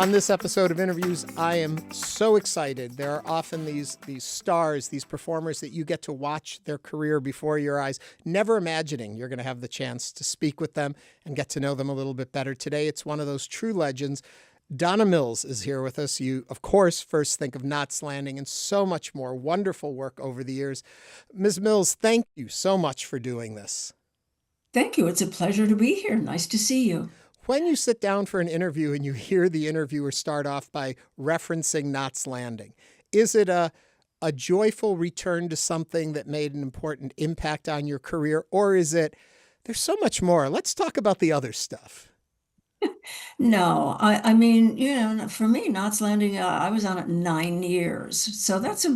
On this episode of Interviews, I am so excited. There are often these stars, these performers that you get to watch their career before your eyes, never imagining you're going to have the chance to speak with them and get to know them a little bit better. Today, it's one of those true legends. Donna Mills is here with us. You, of course, first think of Knots Landing and so much more wonderful work over the years. Ms. Mills, thank you so much for doing this. Thank you. It's a pleasure to be here. Nice to see you. When you sit down for an interview and you hear the interviewer start off by referencing Knots Landing, is it a joyful return to something that made an important impact on your career? Or is it, there's so much more. Let's talk about the other stuff. No, I mean, for me, Knots Landing, I was on it 9 years, so that's a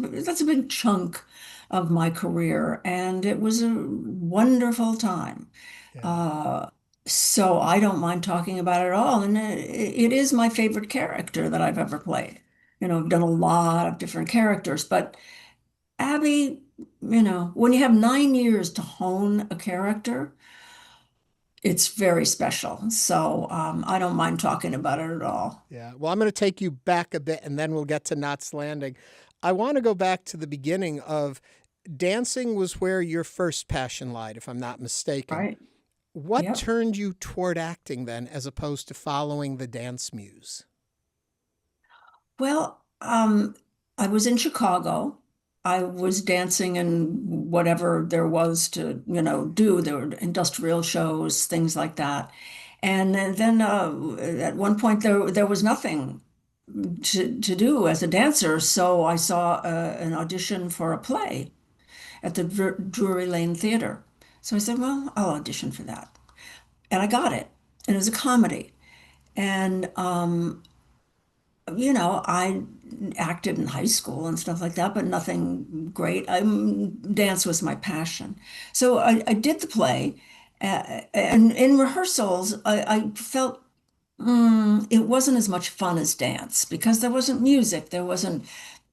big chunk of my career, and it was a wonderful time. Yeah. Uh, so I don't mind talking about it at all, and it is my favorite character that I've ever played. I've done a lot of different characters, but Abby, when you have 9 years to hone a character, it's very special. So I don't mind talking about it at all. Yeah. Well, I'm going to take you back a bit and then we'll get to Knots Landing. I want to go back to the beginning of dancing was where your first passion lied, if I'm not mistaken. Right. What Yep. turned you toward acting then, as opposed to following the dance muse? Well, I was in Chicago. I was dancing in whatever there was to, do. There were industrial shows, things like that. And then at one point there was nothing to do as a dancer. So I saw an audition for a play at the Drury Lane Theater. So I said, well, I'll audition for that. And I got it. And it was a comedy. And I acted in high school and stuff like that, but nothing great. Dance was my passion. So I did the play, and in rehearsals, I felt it wasn't as much fun as dance because there wasn't music, there wasn't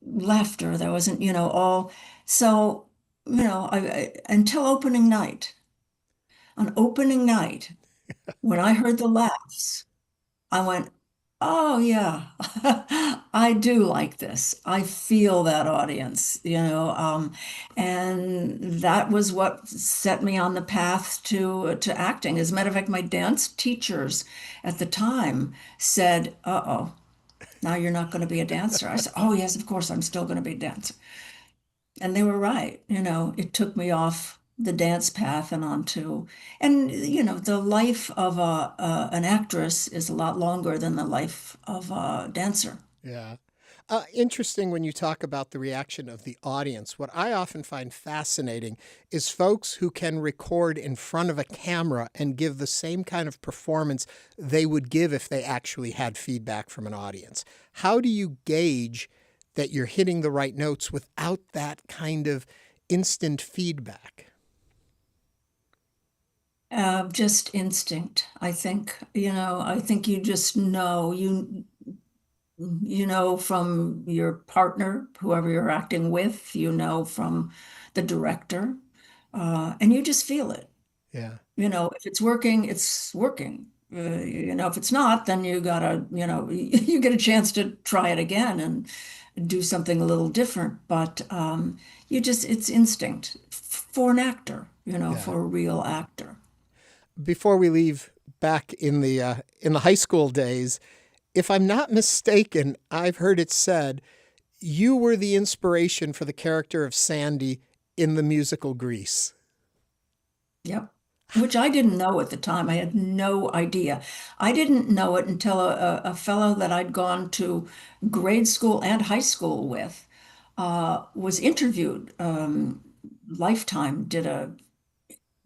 laughter, there wasn't, all. So, until opening night. On opening night, when I heard the laughs, I went, oh yeah, I do like this. I feel that audience, and that was what set me on the path to acting. As a matter of fact, my dance teachers at the time said, "Uh-oh, now you're not going to be a dancer." I said, "Oh yes, of course, I'm still going to be a dancer." And they were right. It took me off the dance path and onto, and the life of an actress is a lot longer than the life of a dancer. Yeah. Interesting when you talk about the reaction of the audience. What I often find fascinating is folks who can record in front of a camera and give the same kind of performance they would give if they actually had feedback from an audience. How do you gauge that you're hitting the right notes without that kind of instant feedback? Just instinct, I think. I think you just know, from your partner, whoever you're acting with, from the director, and you just feel it. Yeah. If it's working, it's working. If it's not, then you gotta, you get a chance to try it again and do something a little different. But it's instinct for an actor, Yeah. for a real actor. Before we leave back in the high school days, if I'm not mistaken, I've heard it said you were the inspiration for the character of Sandy in the musical Grease. Yep. Which I didn't know at the time. I had no idea. I didn't know it until a fellow that I'd gone to grade school and high school with was interviewed. Lifetime did a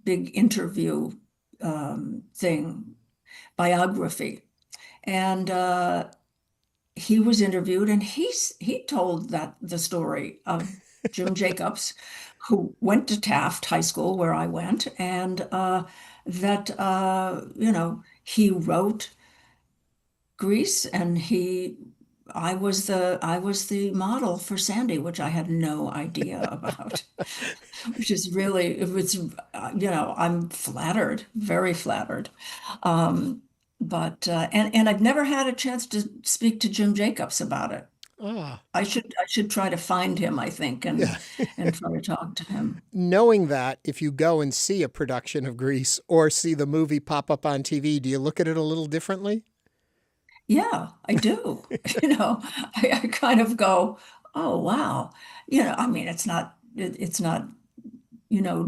big interview thing, biography. And he was interviewed, and he told that the story of Jim Jacobs, who went to Taft High School, where I went, and that he wrote Grease, and I was the model for Sandy, which I had no idea about, which is really, it was, I'm flattered, very flattered. Um, But and I've never had a chance to speak to Jim Jacobs about it. Ah, I should try to find him, I think, yeah. and try to talk to him. Knowing that if you go and see a production of Grease or see the movie pop up on TV, do you look at it a little differently? Yeah, I do. I kind of go, oh wow. I mean, it's not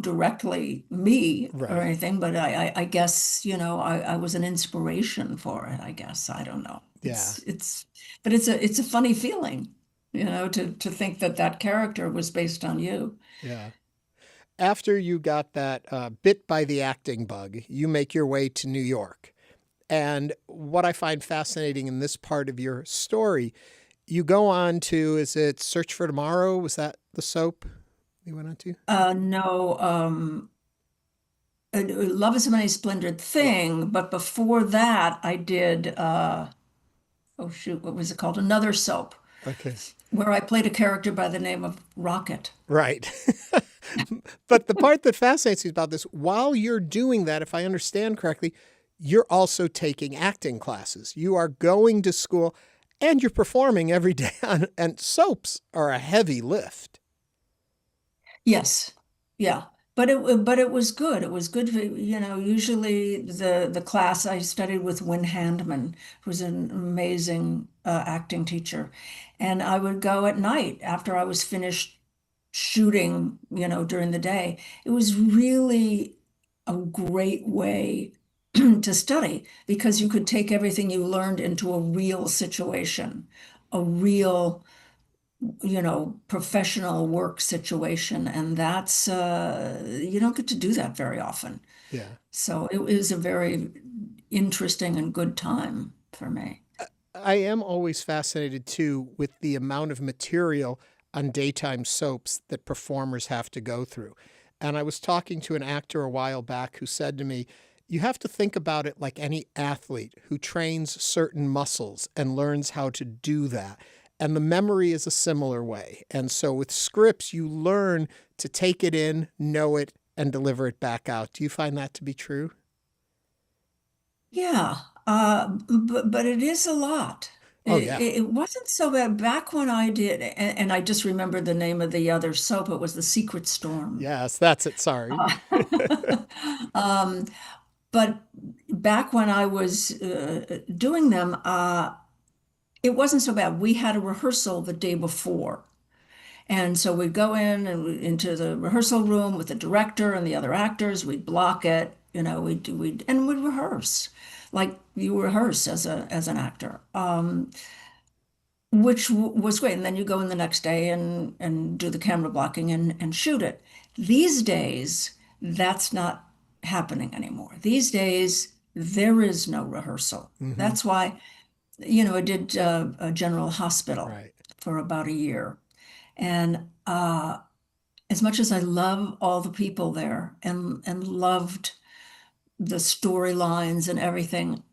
directly me or Right. anything, but I guess, I was an inspiration for it, I guess. I don't know. Yeah. But it's a funny feeling, to think that that character was based on you. Yeah. After you got that bit by the acting bug, you make your way to New York. And what I find fascinating in this part of your story, you go on to, is it Search for Tomorrow? Was that the soap you went on to? No, Love is a Many Splendored Right. Thing, but before that I did oh shoot, what was it called? Another soap Okay. where I played a character by the name of Rocket. Right. But the part that fascinates me about this, while you're doing that, if I understand correctly, you're also taking acting classes. You are going to school and you're performing every day and soaps are a heavy lift. Yes. Yeah. But it was good. It was good. Usually the class I studied with Win Handman, who was an amazing acting teacher. And I would go at night after I was finished shooting, during the day. It was really a great way to study because you could take everything you learned into a real situation, a real professional work situation. And you don't get to do that very often. Yeah. So it was a very interesting and good time for me. I am always fascinated too with the amount of material on daytime soaps that performers have to go through. And I was talking to an actor a while back who said to me, you have to think about it like any athlete who trains certain muscles and learns how to do that. And the memory is a similar way. And so with scripts, you learn to take it in, know it, and deliver it back out. Do you find that to be true? Yeah, but it is a lot. Oh, yeah. It wasn't so bad back when I did, and I just remembered the name of the other soap. It was The Secret Storm. Yes, that's it. Sorry. Uh, um, but back when I was doing them, it wasn't so bad. We had a rehearsal the day before. And so we'd go in and into the rehearsal room with the director and the other actors. We'd block it, we'd rehearse like you rehearse as an actor, which was great. And then you go in the next day and do the camera blocking and shoot it. These days, that's not happening anymore. These days, there is no rehearsal. Hmm. That's why, I did a General Hospital Right. for about a year. And as much as I love all the people there and loved the storylines and everything,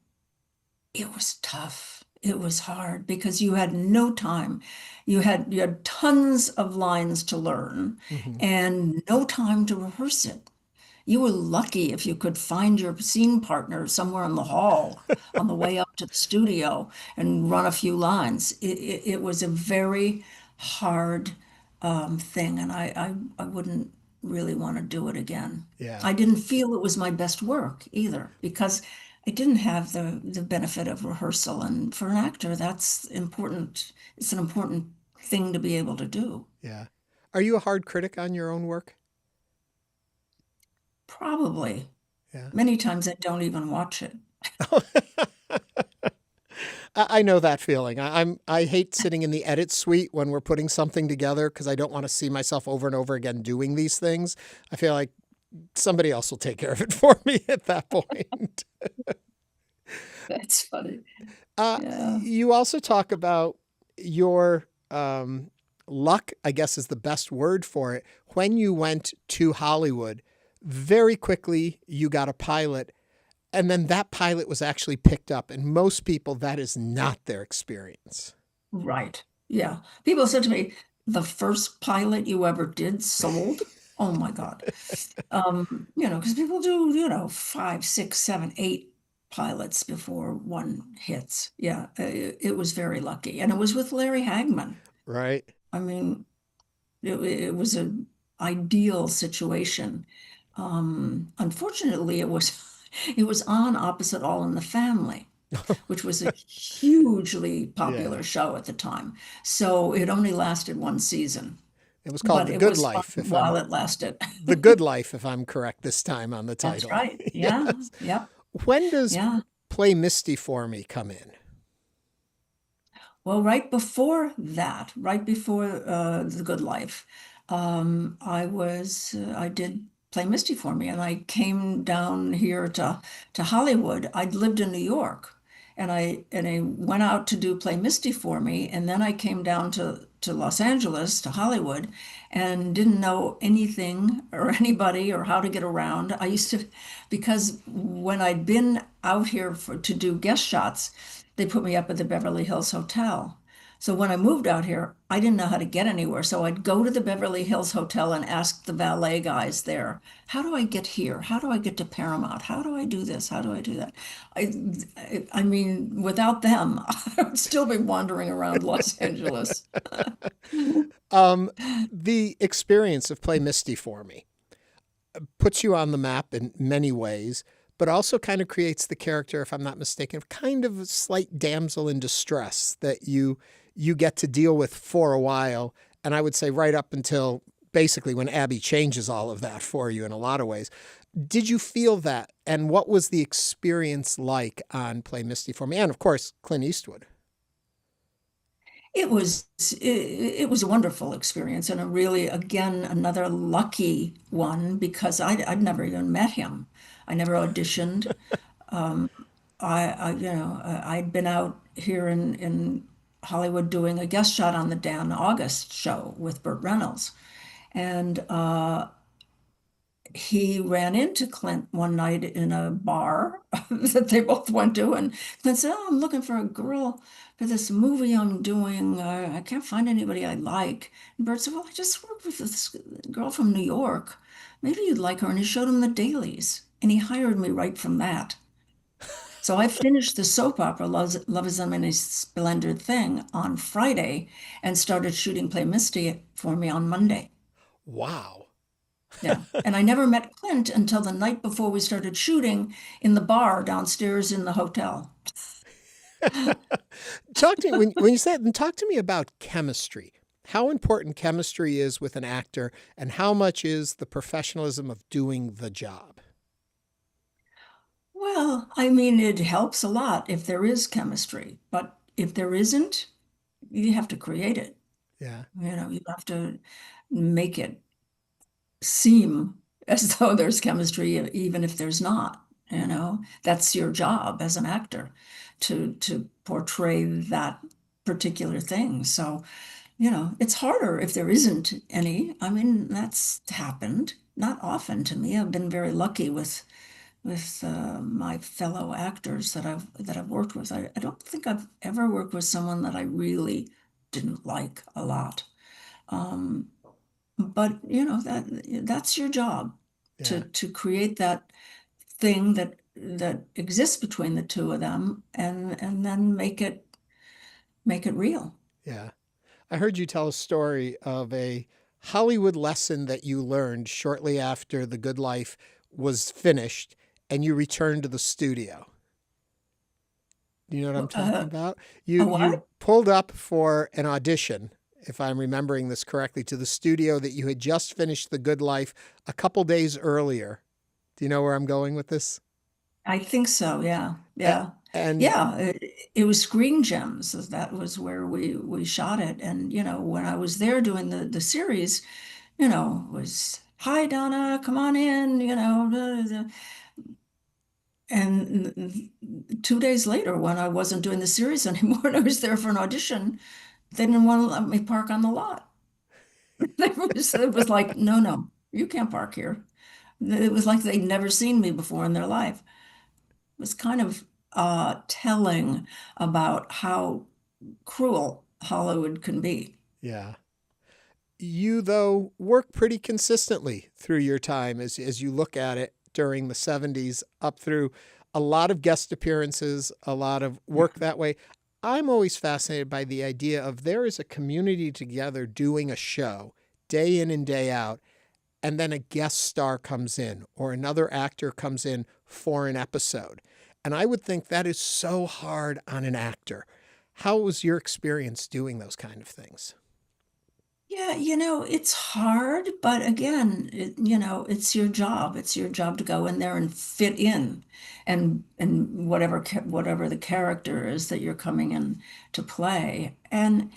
it was tough. It was hard because you had no time. You had tons of lines to learn Hmm. and no time to rehearse it. You were lucky if you could find your scene partner somewhere in the hall on the way up to the studio and run a few lines. It was a very hard thing, and I wouldn't really want to do it again. Yeah. I didn't feel it was my best work either because I didn't have the benefit of rehearsal. And for an actor, that's important. It's an important thing to be able to do. Yeah. Are you a hard critic on your own work? Probably. Yeah. Many times I don't even watch it. I know that feeling. I hate sitting in the edit suite when we're putting something together because I don't want to see myself over and over again doing these things. I feel like somebody else will take care of it for me at that point. That's funny. Uh, Yeah. you also talk about your luck, I guess is the best word for it. When you went to Hollywood, very quickly you got a pilot, and then that pilot was actually picked up. And most people, that is not their experience. Right. Yeah. People said to me, the first pilot you ever did sold? Oh my God. Because people do, five, six, seven, eight pilots before one hits. Yeah, it was very lucky. And it was with Larry Hagman. Right. I mean, it was an ideal situation. Unfortunately, it was it was on opposite All in the Family, which was a hugely Yeah. popular show at the time. So it only lasted one season, It was called but The it Good was fun Life, while it lasted. The Good Life, if I'm correct this time on the That's title. right. Yeah. Yes. Yep. When does Yeah. Play Misty for Me come in? Well, right before that, right before The Good Life, I did Play Misty for Me, and I came down here to Hollywood. I'd lived in New York, and I went out to do Play Misty for Me, and then I came down to Los Angeles to Hollywood, and didn't know anything or anybody or how to get around. I used to, because when I'd been out here to do guest shots, they put me up at the Beverly Hills Hotel. So when I moved out here, I didn't know how to get anywhere. So I'd go to the Beverly Hills Hotel and ask the valet guys there, how do I get here? How do I get to Paramount? How do I do this? How do I do that? I mean, without them, I would still be wandering around Los Angeles. Um, the experience of Play Misty for Me puts you on the map in many ways, but also kind of creates the character, if I'm not mistaken, of kind of a slight damsel in distress that you get to deal with for a while. And I would say right up until basically when Abby changes all of that for you in a lot of ways. Did you feel that? And what was the experience like on Play Misty for Me? And of course, Clint Eastwood. It was a wonderful experience and a really, again, another lucky one because I'd never even met him. I never auditioned. Um, I'd been out here in Hollywood doing a guest shot on the Dan August show with Burt Reynolds. And he ran into Clint one night in a bar that they both went to, and Clint said, "Oh, I'm looking for a girl for this movie I'm doing. I can't find anybody I like." And Bert said, "Well, I just worked with this girl from New York. Maybe you'd like her." And he showed him the dailies, and he hired me right from that. So I finished the soap opera Love is a Many Splendid Thing on Friday and started shooting Play Misty for me on Monday. Wow. Yeah. And I never met Clint until the night before we started shooting in the bar downstairs in the hotel. Talk to me when you said, talk to me about chemistry. How important chemistry is with an actor, and how much is the professionalism of doing the job? Well, I mean, it helps a lot if there is chemistry, but if there isn't, you have to create it. Yeah, You have to make it seem as though there's chemistry, even if there's not. That's your job as an actor to portray that particular thing. So, it's harder if there isn't any. I mean, that's happened, not often to me. I've been very lucky with my fellow actors that I've worked with. I don't think I've ever worked with someone that I really didn't like a lot. Um, but that's your job to yeah, to create that thing that exists between the two of them and then make it real. yeah. I heard you tell a story of a Hollywood lesson that you learned shortly after The Good Life was finished and you returned to the studio. Do you know what I'm talking Uh, about? a You what? pulled up for an audition, if I'm remembering this correctly, to the studio that you had just finished The Good Life a couple days earlier. Do you know where I'm going with this? I think so. Yeah, A- yeah, And yeah. It was Screen Gems. That was where we shot it. And when I was there doing the series, it was, "Hi, Donna, come on in." And 2 days later, when I wasn't doing the series anymore, and I was there for an audition, they didn't want to let me park on the lot. It was like, no, no, you can't park here. It was like they'd never seen me before in their life. It was kind of telling about how cruel Hollywood can be. yeah, you, though, work pretty consistently through your time as you look at it during the 70s up through a lot of guest appearances, a lot of work that way. I'm always fascinated by the idea of there is a community together doing a show day in and day out, and then a guest star comes in or another actor comes in for an episode. And I would think that is so hard on an actor. How was your experience doing those kind of things? Yeah, it's hard, but again, it's your job. It's your job to go in there and fit in, and whatever the character is that you're coming in to play. And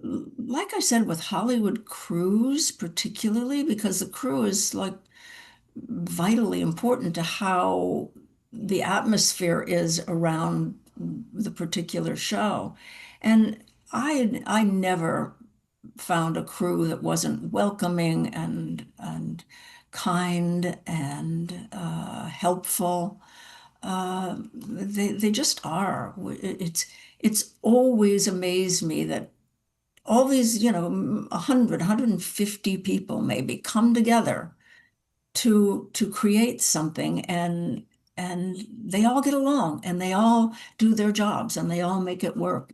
like I said, with Hollywood crews, particularly because the crew is like vitally important to how the atmosphere is around the particular show. And I never found a crew that wasn't welcoming and kind and helpful. They just are. It's always amazed me that all these, 100, 150 people maybe come together to create something, and they all get along and they all do their jobs and they all make it work.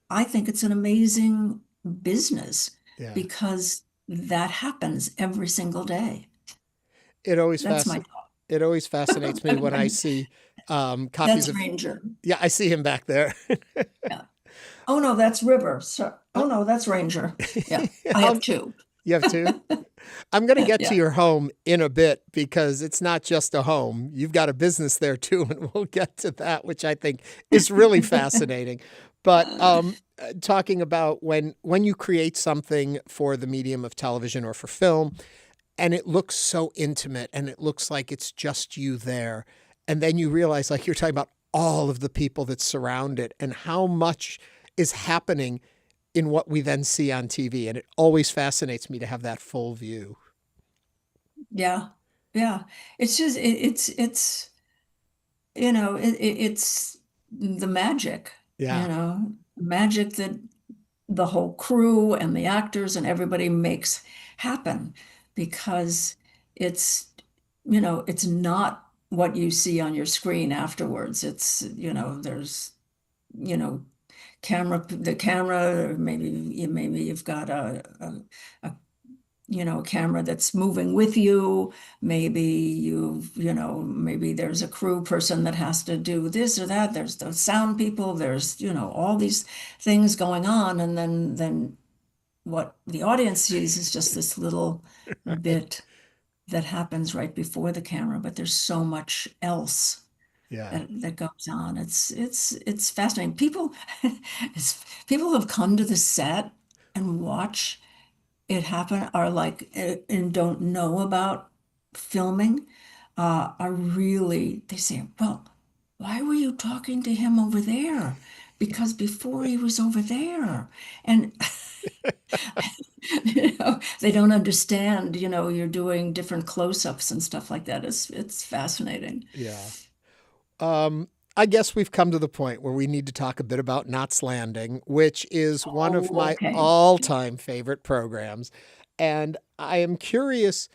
I think it's an amazing business Yeah. because that happens every single day. It always That's my fasc- it always fascinates me when I thought. see copies That's of. Ranger. Yeah, I see him back there. Yeah. Oh no, that's River. So, oh no, that's Ranger. Yeah, I have I'll, two. you have two? I'm going to get to Yeah. your home in a bit because it's not just a home. You've got a business there too, and we'll get to that, which I think is really fascinating. But talking about when you create something for the medium of television or for film, and it looks so intimate and it looks like it's just you there, and then you realize, like you're talking about, all of the people that surround it and how much is happening in what we then see on TV. And it always fascinates me to have that full view. Yeah. Yeah. It's just it's it's the magic, Yeah. magic that the whole crew and the actors and everybody makes happen because it's it's not what you see on your screen afterwards. It's there's you know the camera, maybe you've got a a camera that's moving with you. Maybe maybe there's a crew person that has to do this or that. There's the sound people. There's, all these things going on. And then what the audience sees is just this little Right. bit that happens right before the camera, but there's so much else Yeah. that goes on. It's fascinating. People have come to the set and watch it happen, are like and don't know about filming, are really, they say, well, why were you talking to him over there? Because before he was over there. And they don't understand, you're doing different close-ups and stuff like that. It's fascinating. Yeah. Um, I guess we've come to the point where we need to talk a bit about Knots Landing, which is one of Oh, my okay. all-time favorite programs. And I am curious,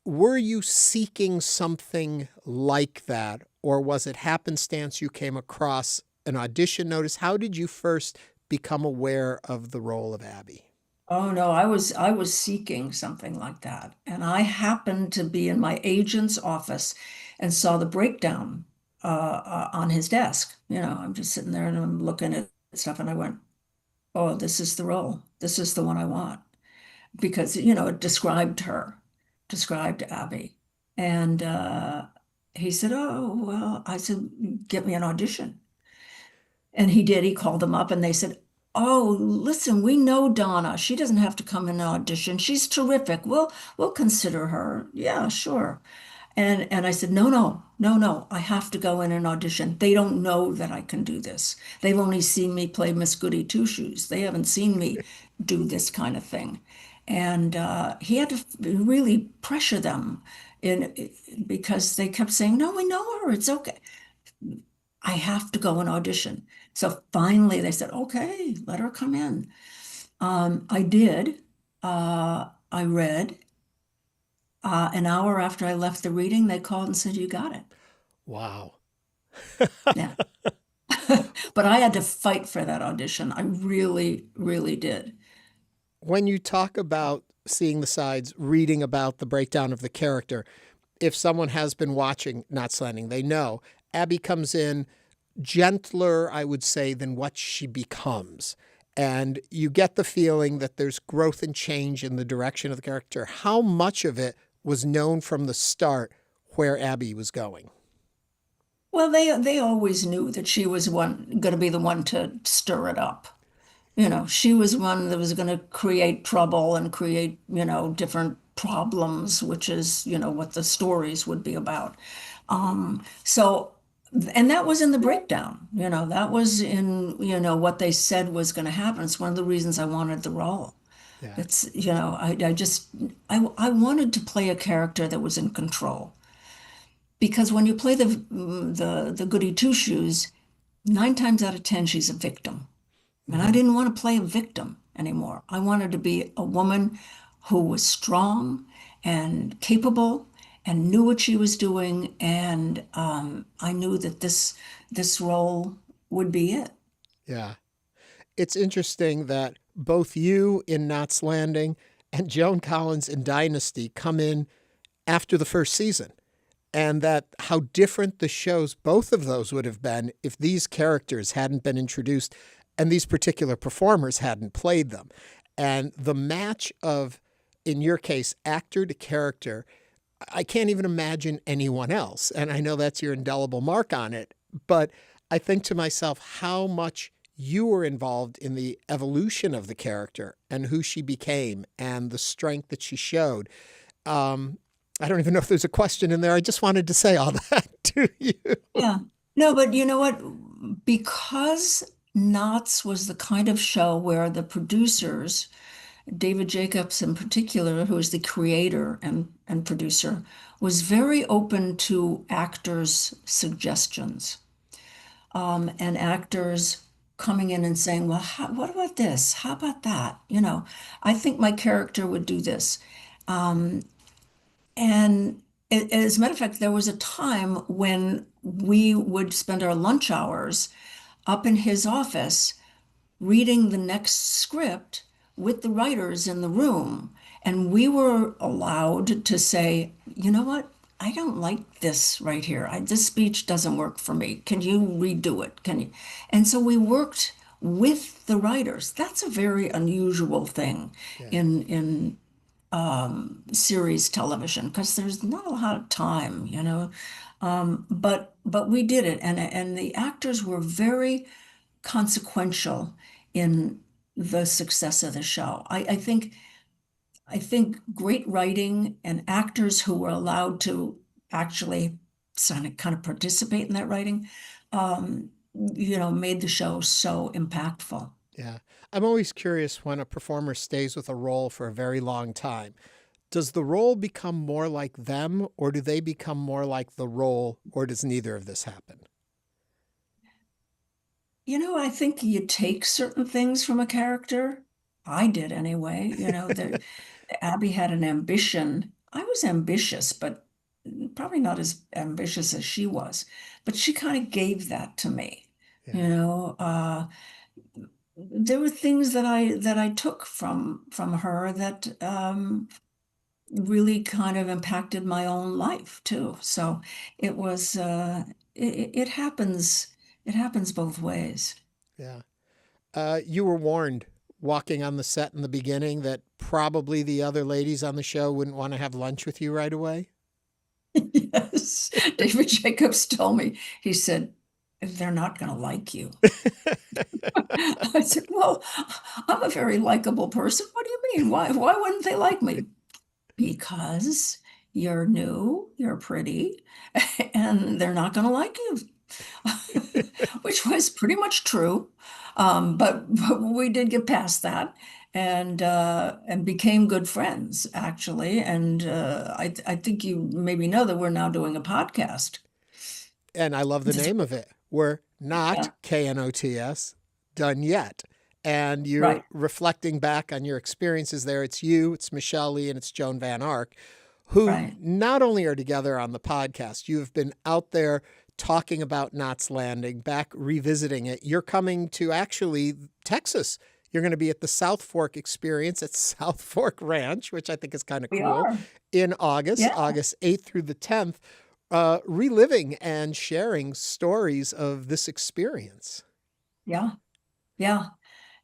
were you seeking something like that, or was it happenstance you came across an audition notice? How did you first become aware of the role of Abby? Oh no, I was seeking something like that. And I happened to be in my agent's office and saw the breakdown on his desk. I'm just sitting there and I'm looking at stuff and I went, "Oh, this is the role. This is the one I want." Because, it described her, described Abby. And he said, "Oh, well," I said, "Get me an audition." And he did. He called them up and they said, "Oh, listen, we know Donna. She doesn't have to come in and audition. She's terrific. We'll consider her. Yeah, sure." And I said, "No, no, no, no. I have to go in and audition. They don't know that I can do this. They've only seen me play Miss Goody Two Shoes. They haven't seen me do this kind of thing." And he had to really pressure them in because they kept saying, "No, we know her. It's okay." I have to go and audition. So finally they said, "Okay, let her come in." I did. I read. An hour after I left the reading, they called and said, "You got it." Wow. Yeah. But I had to fight for that audition. I really, really did. When you talk about seeing the sides, reading about the breakdown of the character, if someone has been watching Knots Landing, they know Abby comes in gentler, I would say, than what she becomes. And you get the feeling that there's growth and change in the direction of the character. How much of it was known from the start where Abby was going? Well, they always knew that she was one going to be the one to stir it up. She was one that was going to create trouble and create, different problems, which is, what the stories would be about. So, and that was in the breakdown, that was in, what they said was going to happen. It's one of the reasons I wanted the role. Yeah. It's, I wanted to play a character that was in control. Because when you play the goody two shoes, 9 times out of 10, she's a victim. And I didn't want to play a victim anymore. I wanted to be a woman who was strong and capable and knew what she was doing. And I knew that this role would be it. Yeah. It's interesting that both you in Knots Landing and Joan Collins in Dynasty come in after the first season. And that how different the shows, both of those would have been if these characters hadn't been introduced and these particular performers hadn't played them. And the match of, in your case, actor to character, I can't even imagine anyone else. And I know that's your indelible mark on it. But I think to myself how much you were involved in the evolution of the character and who she became and the strength that she showed. I don't even know if there's a question in there. I just wanted to say all that to you. Yeah. No, but you know what? Because Knots was the kind of show where the producers, David Jacobs in particular, who is the creator and producer, was very open to actors' suggestions, and actors coming in and saying, well, what about this? How about that? I think my character would do this. And as a matter of fact, there was a time when we would spend our lunch hours up in his office reading the next script with the writers in the room. And we were allowed to say, you know what? I don't like this right here. This speech doesn't work for me. Can you redo it? Can you? And so we worked with the writers. That's a very unusual thing in series television because there's not a lot of time, but we did it, and the actors were very consequential in the success of the show. I think great writing and actors who were allowed to actually kind of participate in that writing, made the show so impactful. Yeah. I'm always curious when a performer stays with a role for a very long time. Does the role become more like them, or do they become more like the role, or does neither of this happen? I think you take certain things from a character. I did anyway. Abby had an ambition. I was ambitious, but probably not as ambitious as she was. But she kind of gave that to me. There were things that I took from her that really kind of impacted my own life too. So it was it happens both ways. Yeah. You were warned walking on the set in the beginning that probably the other ladies on the show wouldn't want to have lunch with you right away. Yes. David Jacobs told me, he said, they're not going to like you. I said, well, I'm a very likable person. What do you mean? Why wouldn't they like me? Because you're new, you're pretty, and they're not going to like you. Which was pretty much true. But we did get past that and became good friends, actually. And I think you maybe know that we're now doing a podcast. And I love the name of it. We're not KNOTS done yet. And you're reflecting back on your experiences there. It's you, it's Michele, and it's Joan Van Ark, who not only are together on the podcast, you have been out there talking about Knots Landing, back revisiting it. You're coming to actually Texas. You're going to be at the South Fork Experience at South Fork Ranch, which I think is kind of We cool, are. in August, Yeah. August 8th through the 10th, reliving and sharing stories of this experience. Yeah. Yeah.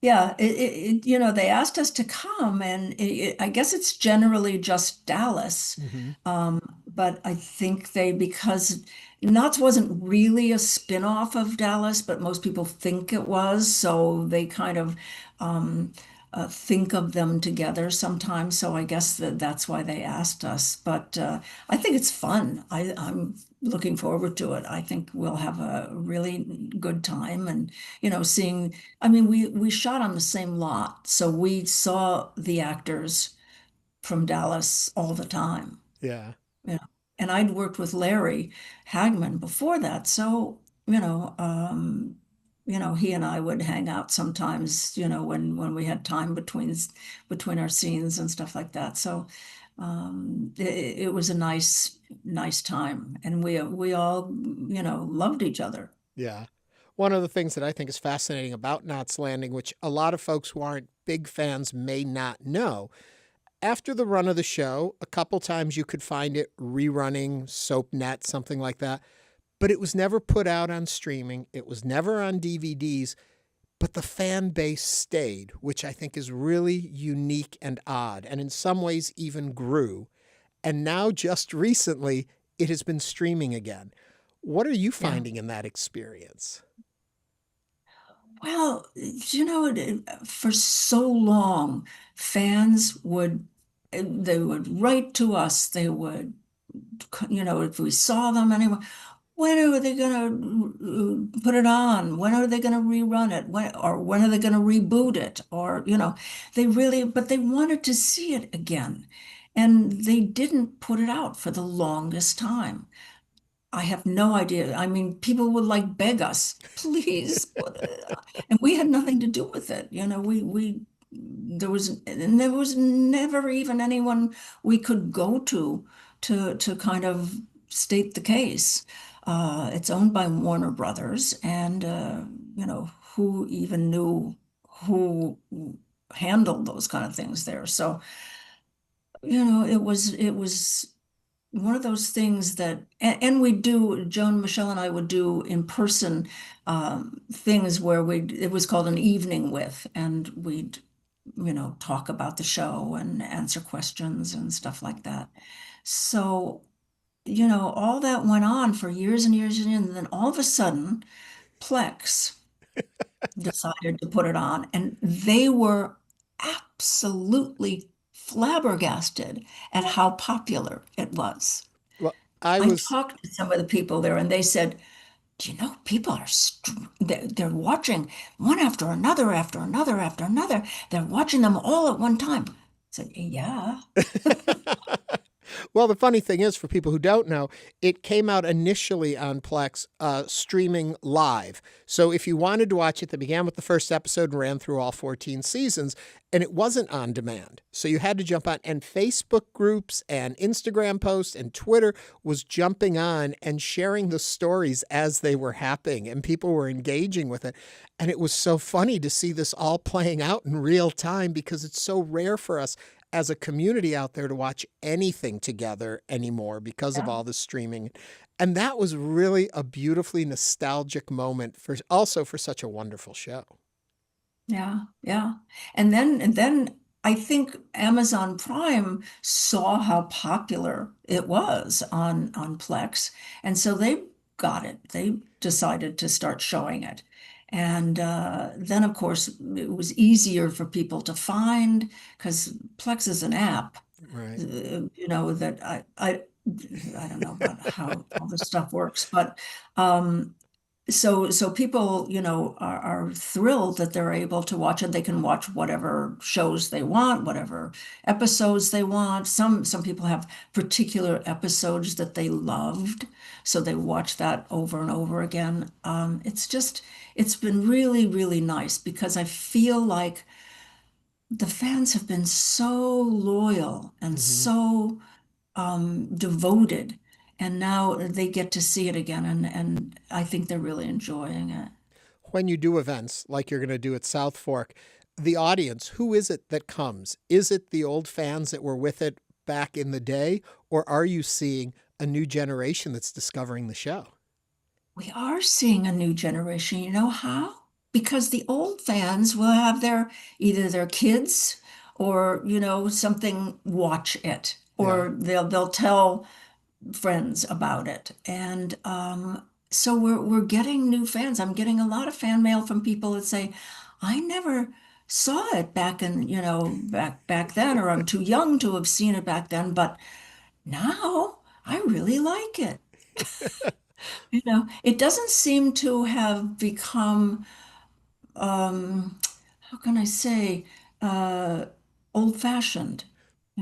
Yeah, they asked us to come, and I guess it's generally just Dallas. Mm-hmm. But I think because Knott's wasn't really a spin-off of Dallas, but most people think it was, so they kind of um, think of them together sometimes. So I guess that's why they asked us. But I think it's fun. I'm looking forward to it. I think we'll have a really good time, and seeing. I mean, we shot on the same lot, so we saw the actors from Dallas all the time. Yeah. You know, and I'd worked with Larry Hagman before that, so he and I would hang out sometimes, when we had time between our scenes and stuff like that. So it was a nice time, and we all loved each other. Yeah. One of the things that I think is fascinating about Knots Landing, which a lot of folks who aren't big fans may not know, after the run of the show, a couple times you could find it rerunning SoapNet, something like that. But it was never put out on streaming. It was never on DVDs. But the fan base stayed, which I think is really unique and odd, and in some ways even grew. And now, just recently, it has been streaming again. What are you Yeah. finding in that experience? Well, for so long, fans they would write to us. They would, if we saw them anyway, when are they going to put it on? When are they going to rerun it? When are they going to reboot it? Or, but they wanted to see it again. And they didn't put it out for the longest time. I have no idea. I mean, people would like beg us, please, and we had nothing to do with it. There was never even anyone we could go to kind of state the case. It's owned by Warner Brothers, and who even knew who handled those kind of things there. So, it was one of those things that, and we do, Joan, Michele, and I would do in person things where it was called an evening with, and we'd, talk about the show and answer questions and stuff like that. So, all that went on for years and years and years, and then all of a sudden, Plex decided to put it on, and they were absolutely flabbergasted at how popular it was. Well, I I was talked to some of the people there, and they said, "Do you know people they're watching one after another, after another. They're watching them all at one time." I said, "Yeah, Well, the funny thing is, for people who don't know, it came out initially on Plex streaming live. So if you wanted to watch it, they began with the first episode and ran through all 14 seasons, and it wasn't on demand. So you had to jump on, and Facebook groups and Instagram posts and Twitter was jumping on and sharing the stories as they were happening, and people were engaging with it. And it was so funny to see this all playing out in real time because it's so rare for us as a community out there to watch anything together anymore because of yeah, all the streaming. And that was really a beautifully nostalgic moment for such a wonderful show. yeah, yeah." And then I think Amazon Prime saw how popular it was on Plex, and so they got it. They decided to start showing it. And then, of course, it was easier for people to find because Plex is an app, Right. that I don't know about how all this stuff works, but um, so people, are thrilled that they're able to watch it. They can watch whatever shows they want, whatever episodes they want. Some people have particular episodes that they loved, so they watch that over and over again. It's been really, really nice because I feel like the fans have been so loyal and Hmm. so devoted. And now they get to see it again, and I think they're really enjoying it. When you do events like you're going to do at South Fork, the audience, who is it that comes? Is it the old fans that were with it back in the day, or are you seeing a new generation that's discovering the show? We are seeing a new generation. You know how? Because the old fans will have their either their kids or, something watch it, Yeah. or they'll tell friends about it. And so we're getting new fans. I'm getting a lot of fan mail from people that say, I never saw it back in, back then, or I'm too young to have seen it back then, but now I really like it. It doesn't seem to have become, how can I say, uh, old-fashioned.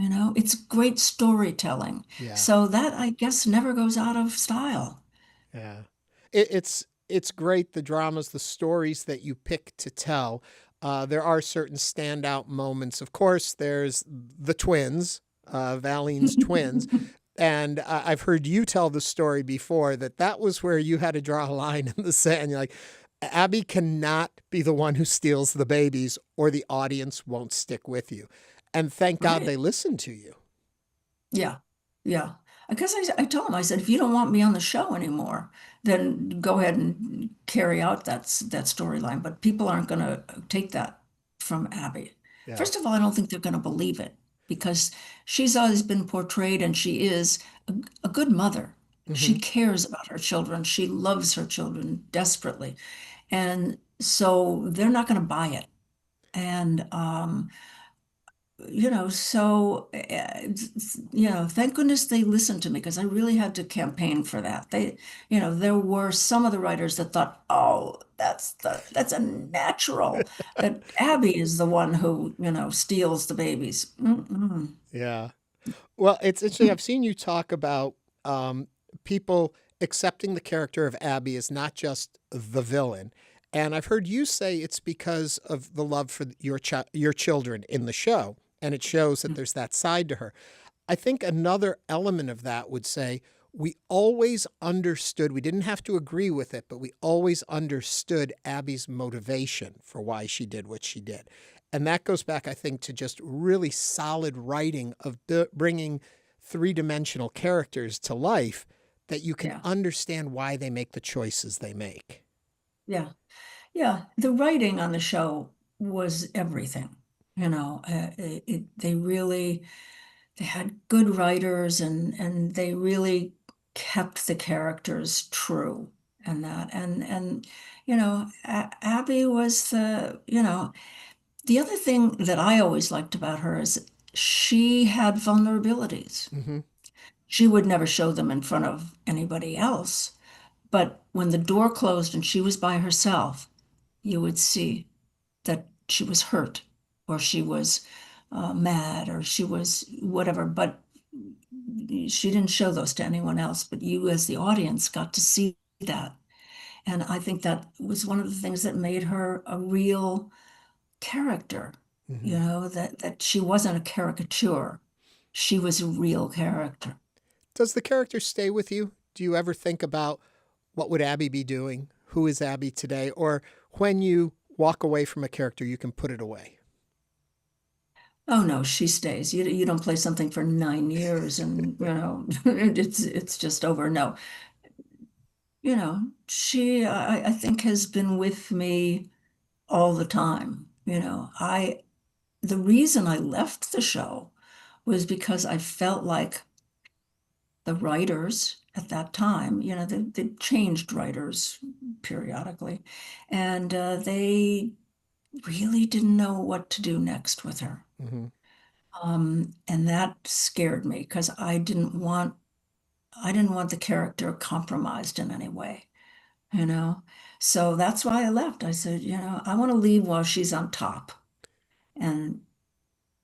It's great storytelling. Yeah. So that, I guess, never goes out of style. Yeah. It's great, the dramas, the stories that you pick to tell. There are certain standout moments. Of course, there's the twins, Valine's twins. And I've heard you tell the story before that was where you had to draw a line in the sand. You're like, Abby cannot be the one who steals the babies, or the audience won't stick with you. And thank God Right. they listened to you. Yeah. Yeah. Because I told him, I said, if you don't want me on the show anymore, then go ahead and carry out that storyline. But people aren't going to take that from Abby. Yeah. First of all, I don't think they're going to believe it because she's always been portrayed, and she is a good mother. She Hmm. cares about her children. She loves her children desperately. And so they're not going to buy it. And thank goodness they listened to me because I really had to campaign for that. There were some of the writers that thought, oh, that's a natural, that Abby is the one who, steals the babies. Mm-mm. Yeah. Well, it's interesting. I've seen you talk about people accepting the character of Abby as not just the villain, and I've heard you say it's because of the love for your children in the show, and it shows that there's that side to her. I think another element of that would say we always understood. We didn't have to agree with it, but we always understood Abby's motivation for why she did what she did. And that goes back, I think, to just really solid writing of bringing three-dimensional characters to life that you can Yeah, understand why they make the choices they make. yeah, yeah. The writing on the show was everything. They really, they had good writers, and they really kept the characters true, and that and Abby was the other thing that I always liked about her is she had vulnerabilities. Hmm. She would never show them in front of anybody else, but when the door closed and she was by herself, you would see that she was hurt, or she was mad, or she was whatever, but she didn't show those to anyone else. But you, as the audience, got to see that. And I think that was one of the things that made her a real character, Hmm. that she wasn't a caricature. She was a real character. Does the character stay with you? Do you ever think about what would Abby be doing? Who is Abby today? Or when you walk away from a character, you can put it away? Oh no, she stays. You don't play something for 9 years and it's just over. No, she I think has been with me all the time. The reason I left the show was because I felt like the writers at that time, they changed writers periodically, and they really didn't know what to do next with her. Hmm. And that scared me because I didn't want the character compromised in any way, you know. So that's why I left. I said, I want to leave while she's on top. And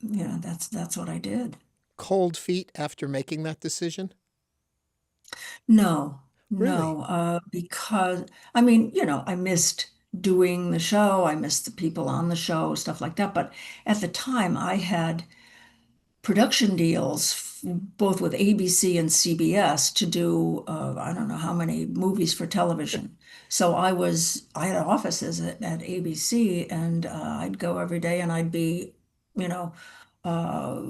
that's what I did. Cold feet after making that decision? No, Really? no, because I mean, I missed doing the show, I missed the people on the show, stuff like that. But at the time, I had production deals, both with ABC and CBS, to do I don't know how many movies for television. So I had offices at ABC, and I'd go every day, and I'd be, you know, uh,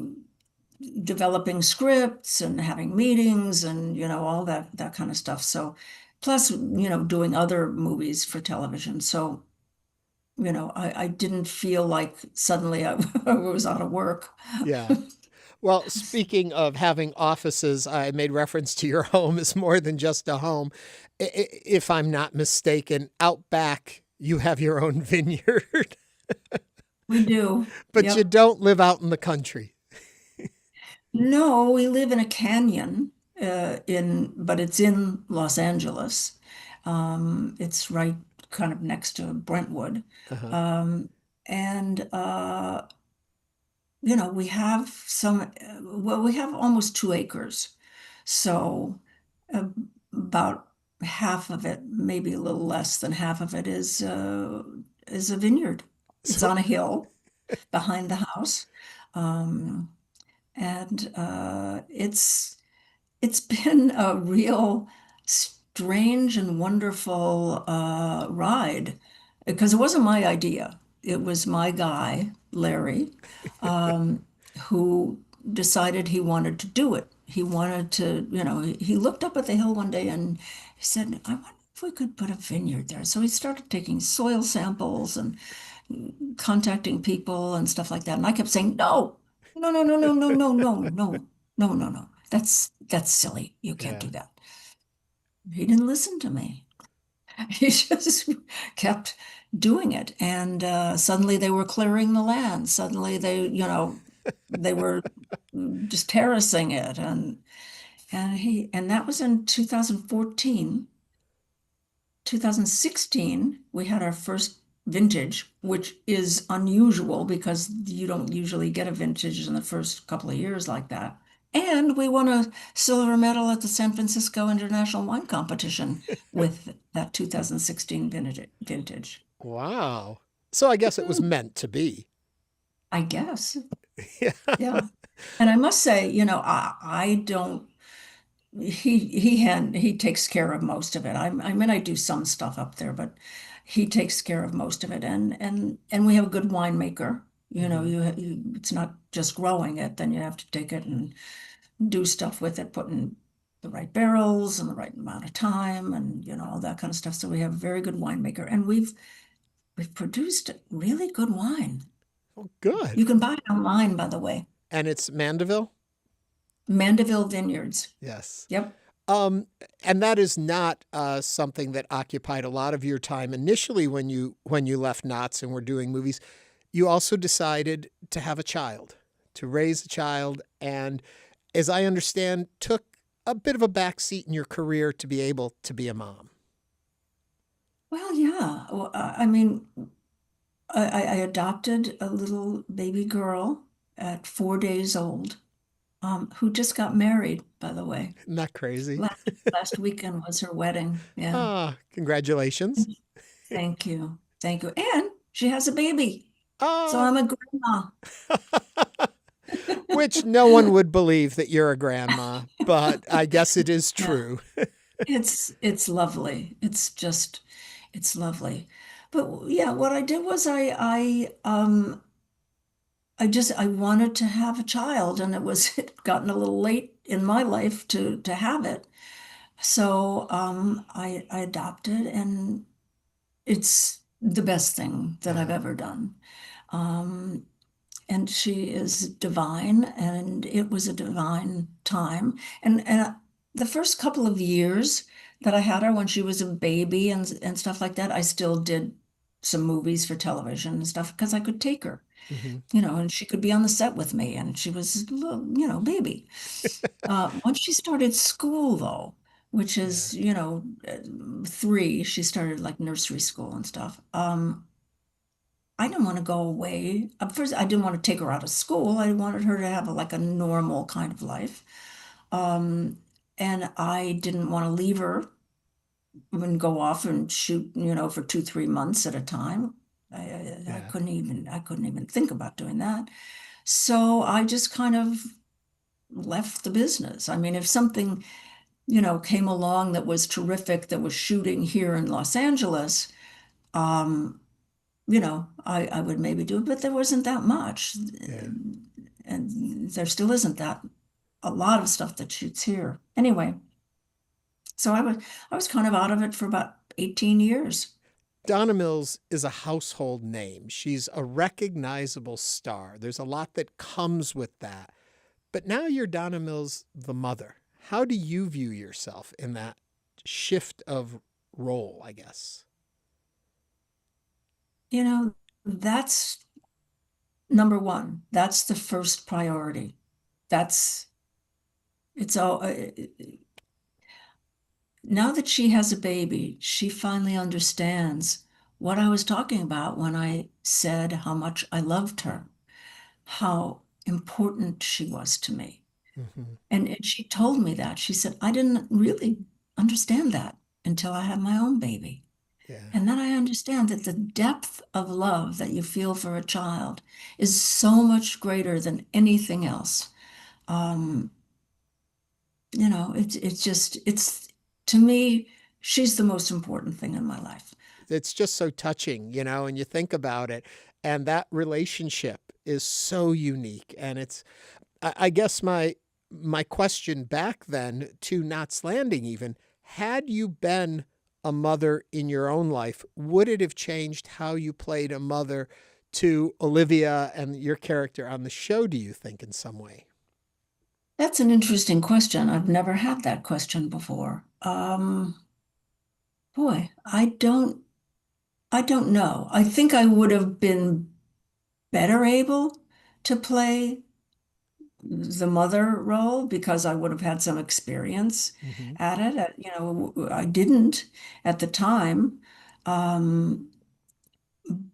developing scripts and having meetings and all that kind of stuff. So plus doing other movies for television. So I didn't feel like suddenly I, I was out of work. Yeah. Well, speaking of having offices, I made reference to your home as more than just a home. If I'm not mistaken, out back, you have your own vineyard, We do. but you Yep. don't live out in the country. No, we live in a canyon, but it's in Los Angeles. It's right kind of next to Brentwood. Uh-huh. Um, and we have well, we have almost 2 acres. So uh, about half of it, maybe a little less than half of it is a vineyard. It's So, on a hill behind the house. Um, and it's been a real strange and wonderful ride because it wasn't my idea. It was my guy, Larry, um, who decided he wanted to do it. He wanted to, he looked up at the hill one day and he said, I wonder if we could put a vineyard there. So he started taking soil samples and contacting people and stuff like that. And I kept saying, no, no, no, no, no, no, no, no, no, no, no, no. That's silly. You can't yeah. do that. He didn't listen to me. He just kept doing it. And suddenly they were clearing the land. Suddenly they were just terracing it. And that was in 2014. 2016, we had our first vintage, which is unusual because you don't usually get a vintage in the first couple of years like that. And we won a silver medal at the San Francisco International Wine Competition with that 2016 vintage. Wow. So I guess it was Hmm, meant to be. I guess. Yeah. Yeah. And I must say, I don't he takes care of most of it. I mean, I do some stuff up there, but he takes care of most of it. And we have a good winemaker. Hmm. It's not just growing it, then you have to take it and do stuff with it, put in the right barrels and the right amount of time and all that kind of stuff. So we have a very good winemaker, and we've produced really good wine. Oh, good. You can buy it online, by the way. And it's Mandeville? Mandeville Vineyards. Yes. Yep. Um, and that is not something that occupied a lot of your time initially when you left Knott's and were doing movies. You also decided to have a child, to raise a child, and as I understand, took a bit of a backseat in your career to be able to be a mom. Well, yeah. Well, I mean, I adopted a little baby girl at 4 days old, who just got married, by the way. Isn't that crazy? Last weekend was her wedding. Yeah. Ah, congratulations. Thank you. Thank you. And she has a baby. So Ah, I'm a grandma. which no one would believe that you're a grandma, but I guess it is Yeah. true. It's lovely. It's lovely. But yeah, what I did was I wanted to have a child, and it gotten a little late in my life to have it. So I adopted, and it's the best thing that I've Yeah, ever done. Um, and she is divine, and it was a divine time. And the first couple of years that I had her when she was a baby and stuff like that, I still did some movies for television and stuff because I could take her, hmm, and she could be on the set with me, and she was a little, baby. Once she started school, though, which yeah, is, 3, she started like nursery school and stuff. I didn't want to go away. First, I didn't want to take her out of school. I wanted her to have like a normal kind of life. Um, and I didn't want to leave her and go off and shoot, for 2, 3 months at a time. I yeah. couldn't even think about doing that. So I just kind of left the business. I mean, if something, came along that was terrific, that was shooting here in Los Angeles, um, I would maybe do it, but there wasn't that much. Yeah. And there still isn't that a lot of stuff that shoots here. Anyway, so I was kind of out of it for about 18 years. Donna Mills is a household name. She's a recognizable star. There's a lot that comes with that. But now you're Donna Mills, the mother. How do you view yourself in that shift of role, I guess? You know, that's number one. That's the first priority. That's it's all now that she has a baby, she finally understands what I was talking about when I said how much I loved her, how important she was to me. Mm-hmm. And she told me that. She said, I didn't really understand that until I had my own baby. Yeah. And then I understand that the depth of love that you feel for a child is so much greater than anything else. Um, it's to me, she's the most important thing in my life. It's just so touching, and you think about it. And that relationship is so unique. And I guess my question back then to Knots Landing even, had you been a mother in your own life, would it have changed how you played a mother to Olivia and your character on the show, do you think, in some way? That's an interesting question. I've never had that question before. Boy, I don't know. I think I would have been better able to play the mother role because I would have had some experience Mm-hmm. at it. I didn't at the time. Um,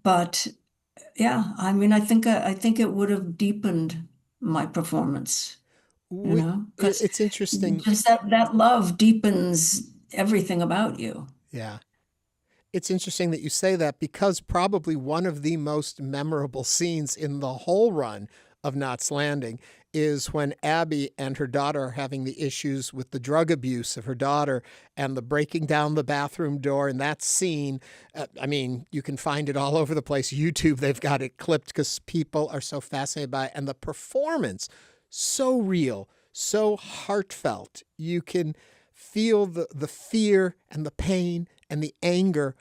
but yeah, I mean, I think it would have deepened my performance, because It's interesting. just that love deepens everything about you. Yeah. It's interesting that you say that because probably one of the most memorable scenes in the whole run of Knots Landing is when Abby and her daughter are having the issues with the drug abuse of her daughter and the breaking down the bathroom door. And that scene, I mean, you can find it all over the place. YouTube, they've got it clipped because people are so fascinated by it. And the performance, so real, so heartfelt. You can feel the fear and the pain and the anger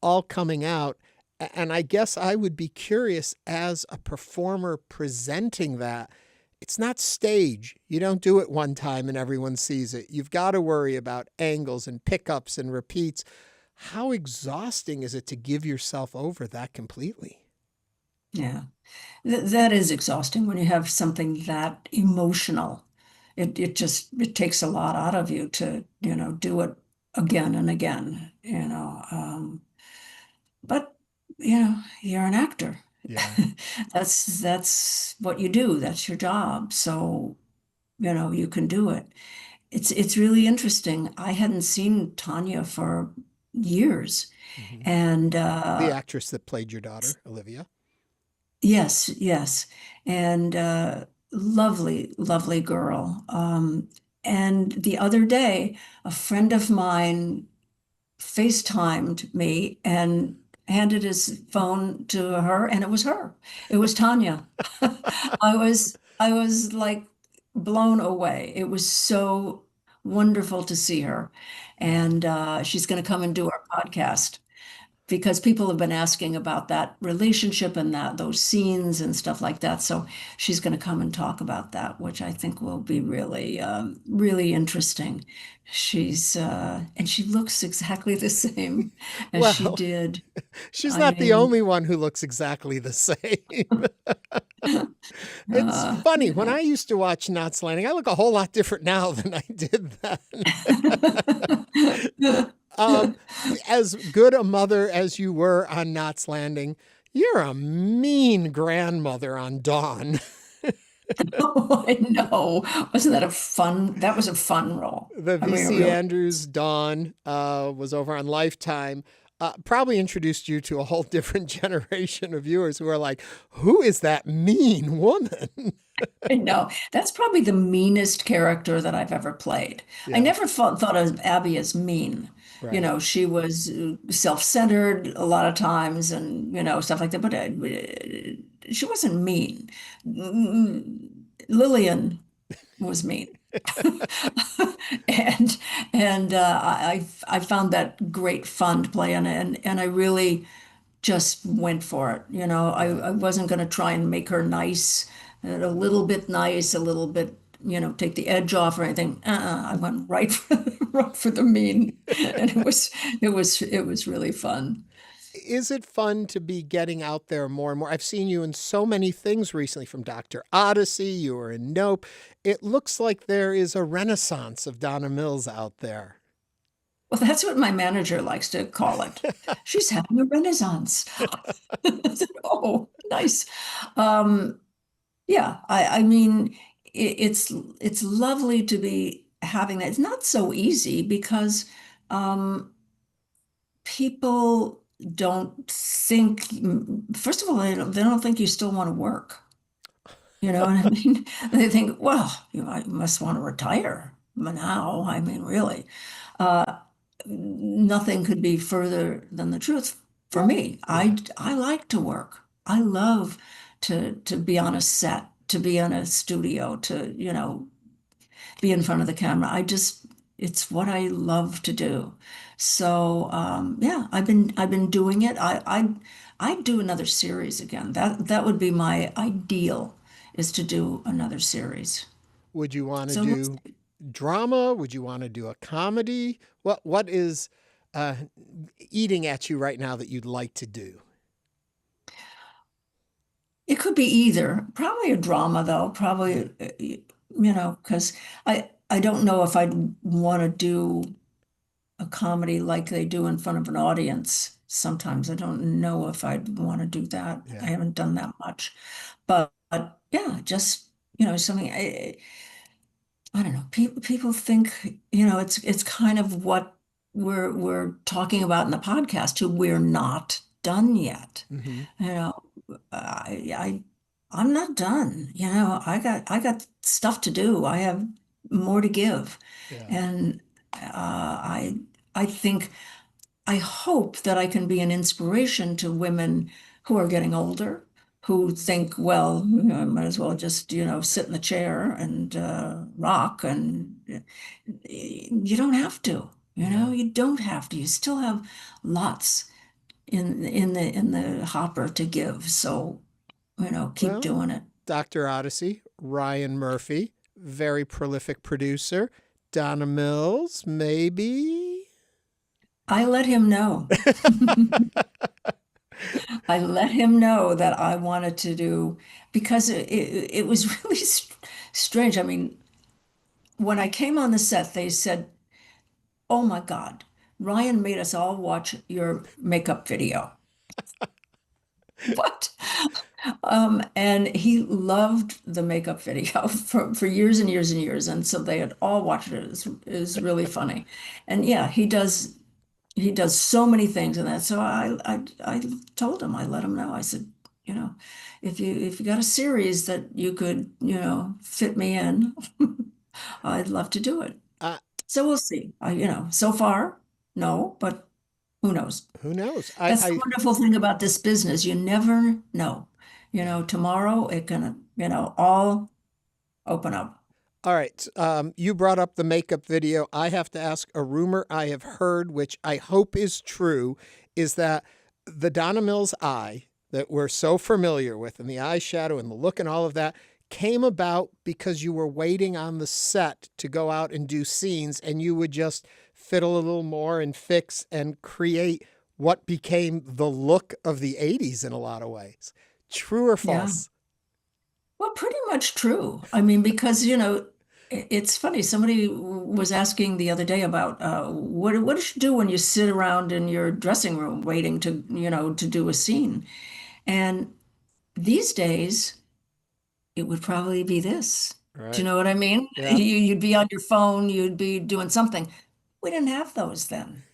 all coming out. And I guess I would be curious as a performer presenting that. It's not stage. You don't do it one time and everyone sees it. You've got to worry about angles and pickups and repeats. How exhausting is it to give yourself over that completely? Yeah. That is exhausting when you have something that emotional. It takes a lot out of you to, do it again and again. But you're an actor. Yeah. That's what you do. That's your job. So, you can do it. It's really interesting. I hadn't seen Tanya for years. Hmm. And The actress that played your daughter, Olivia. yes, yes. And lovely, lovely girl. And the other day, a friend of mine FaceTimed me and handed his phone to her, and it was her. It was Tanya. I was like blown away. It was so wonderful to see her. Wow. And she's going to come and do our podcast because people have been asking about that relationship and those scenes and stuff like that. So she's going to come and talk about that, which I think will be really, really interesting. And she looks exactly the same as she Well, did. she's I not the mean, only one who looks exactly the same. It's uh, funny. When I used to watch Knots Landing, I look a whole lot different now than I did then. um, as good a mother as you were on Knots Landing, you're a mean grandmother on Dawn. oh, I know. Wasn't that a fun? That was a fun role. The I mean, VC really. Andrews Dawn was over on Lifetime. probably introduced you to a whole different generation of viewers who are like, who is that mean woman? I know. That's probably the meanest character that I've ever played. I Yeah, never thought of Abby as mean. right. She was self-centered a lot of times and, stuff like that, but she wasn't mean. Lillian was mean. And I found that great fun to play and I really just went for it. Yeah. I wasn't going to try and make her nice, and a little bit nice, a little bit, take the edge off or anything. I went right for, right for the mean, and it was really fun. Is it fun to be getting out there more and more? I've seen you in so many things recently, from Dr. Odyssey, you were in Nope. It looks like there is a renaissance of Donna Mills out there. Well, that's what my manager likes to call it. She's having a renaissance. I said, oh, nice. Um, Yeah, I mean, it's lovely to be having that. It's not so easy because um, people don't think, first of all, they don't think you still want to work. You know what I mean? They think, well, you must want to retire now. I mean, really, uh, nothing could be further than the truth for me. Yeah. I like to work. I love to be on a set, to be in a studio, to, be in front of the camera. It's what I love to do. So yeah, I've been doing it. I'd do another series again. That would be my ideal, is to do another series. Would you want to So we'll do drama? Would you want to do a comedy? What is uh, eating at you right now that you'd like to do? It could be either. Probably a drama though. Yeah. Probably, because I don't know if I'd want to do a comedy like they do in front of an audience. Sometimes I don't know if I'd want to do that. I Yeah. haven't done that much, but yeah, just something. I don't know. People think it's kind of what we're talking about in the podcast. Too. We're not done yet. Hmm. You know, I'm not done. I got stuff to do. I have more to give, Yeah. and I think I hope that I can be an inspiration to women who are getting older, who think, well, I might as well just sit in the chair and rock, and you don't have to. Yeah. You don't have to. You still have lots in the hopper to give. So, keep Well, doing it. Dr. Odyssey, Ryan Murphy, very prolific producer. Donna Mills, maybe. I let him know. I let him know that I wanted to do, because it was really strange. I mean, when I came on the set, they said, "Oh my God, Ryan made us all watch your makeup video." What? And he loved the makeup video for years and years and years. And so they had all watched it. It was really funny. And yeah, he does so many things in that. So I told him, I let him know. I said, you know, if you got a series that you could, fit me in, I'd love to do it. Uh, So we'll see. So far, no, but who knows? who knows? That's the wonderful thing about this business. You never know. Yeah. Tomorrow it can, all open up. All right. You brought up the makeup video. I have to ask, a rumor I have heard, which I hope is true, is that the Donna Mills eye that we're so familiar with, and the eyeshadow and the look and all of that, came about because you were waiting on the set to go out and do scenes, and you would just fiddle a little more and fix and create what became the look of the 80s in a lot of ways. True or Yeah. false? Well, pretty much true. I mean, because, it's funny. Somebody was asking the other day about what does you do when you sit around in your dressing room waiting to do a scene? And these days, it would probably be this. Do you Right. know what I mean? Yeah. You'd be on your phone, you'd be doing something. We didn't have those then.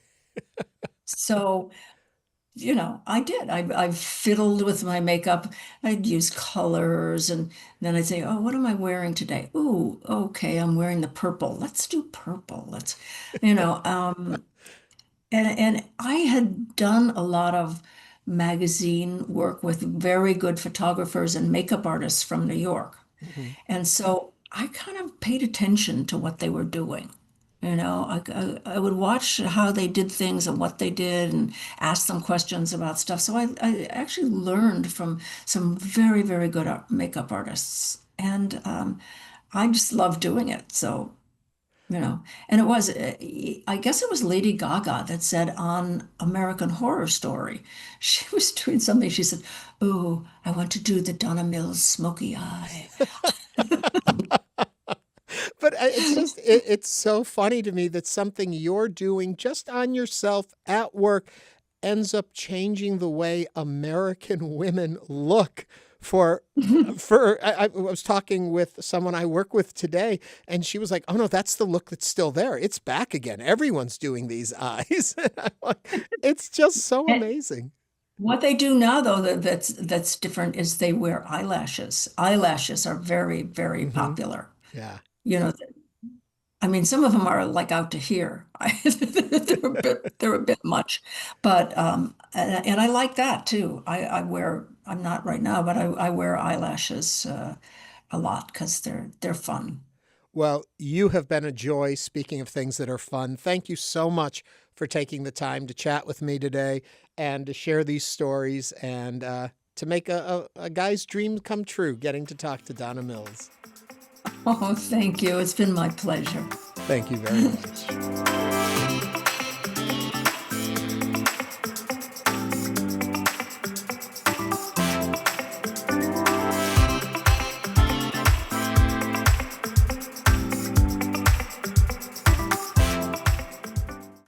So I did. I fiddled with my makeup. I'd use colors, and then I'd say, "Oh, what am I wearing today? Ooh, okay, I'm wearing the purple. Let's do purple. Let's, you know." And I had done a lot of magazine work with very good photographers and makeup artists from New York. Hmm. And so I kind of paid attention to what they were doing. I would watch how they did things and what they did and ask them questions about stuff. So I actually learned from some very, very good makeup artists. And I just love doing it. So, and I guess it was Lady Gaga that said on American Horror Story, she was doing something. She said, "Oh, I want to do the Donna Mills smoky eye." But it's so funny to me that something you're doing just on yourself at work ends up changing the way American women look. I was talking with someone I work with today, and she was like, "Oh no, that's the look that's still there. It's back again. Everyone's doing these eyes." And I'm like, it's just so And amazing. what they do now, though, that's different is they wear eyelashes. Eyelashes are very, very Hmm. popular. Yeah. You know, I mean, some of them are like out to here. They're a bit much, but and I like that too. I'm not right now, but I wear eyelashes a lot because they're fun. Well, you have been a joy. Speaking of things that are fun, thank you so much for taking the time to chat with me today and to share these stories and to make a guy's dream come true, getting to talk to Donna Mills. Oh, thank you. It's been my pleasure. Thank you very much.